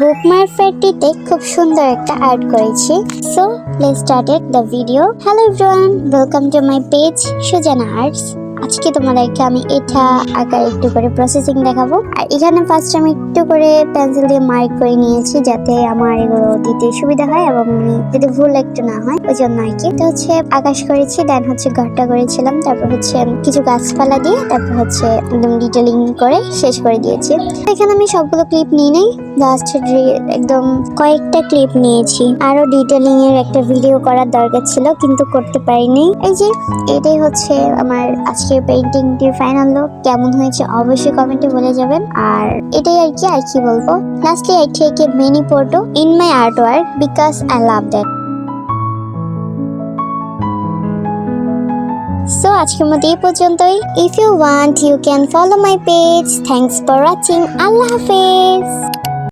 Bookmark ফেয়ারটিতে খুব সুন্দর একটা আর্ট করেছি। So let's started the video. Hello everyone, welcome to my page Sujana arts. আজকে তোমাদেরকে আমি এটা আঁকার একটু করে প্রসেসিং দেখাবো। আর এখানে ফার্স্ট আমি একটু করে পেন্সিল দিয়ে মার্ক করে নিয়েছি, যাতে আমার এগুলো দিতে সুবিধা হয় এবং যাতে ভুল একটু না হয়, ওই জন্য আর কি। তো হচ্ছে আকাশ করেছি, দেন হচ্ছে ঘরটা করেছিলাম, তারপর হচ্ছে কিছু গাছপালা দিয়ে তারপর হচ্ছে একদম ডিটেলিং করে শেষ করে দিয়েছি। এখানে আমি সবগুলো ক্লিপ নিয়ে নেই, জাস্ট একদম কয়েকটা ক্লিপ নিয়েছি। আরো ডিটেলিং এর একটা ভিডিও করার দরকার ছিল, কিন্তু করতে পারিনি। এই যে এটাই হচ্ছে আমার আজকের পেইন্টিংটির ফাইনাল লুক। কেমন হয়েছে অবশ্যই কমেন্টে বলে যাবেন। আর এটাই আর কি বলবো। Lastly I take a mini photo in my artwork because I love that. So আজকের মতো এই পর্যন্তই। If you want you can follow my page. Thanks for watching. আল্লাহ হাফেজ।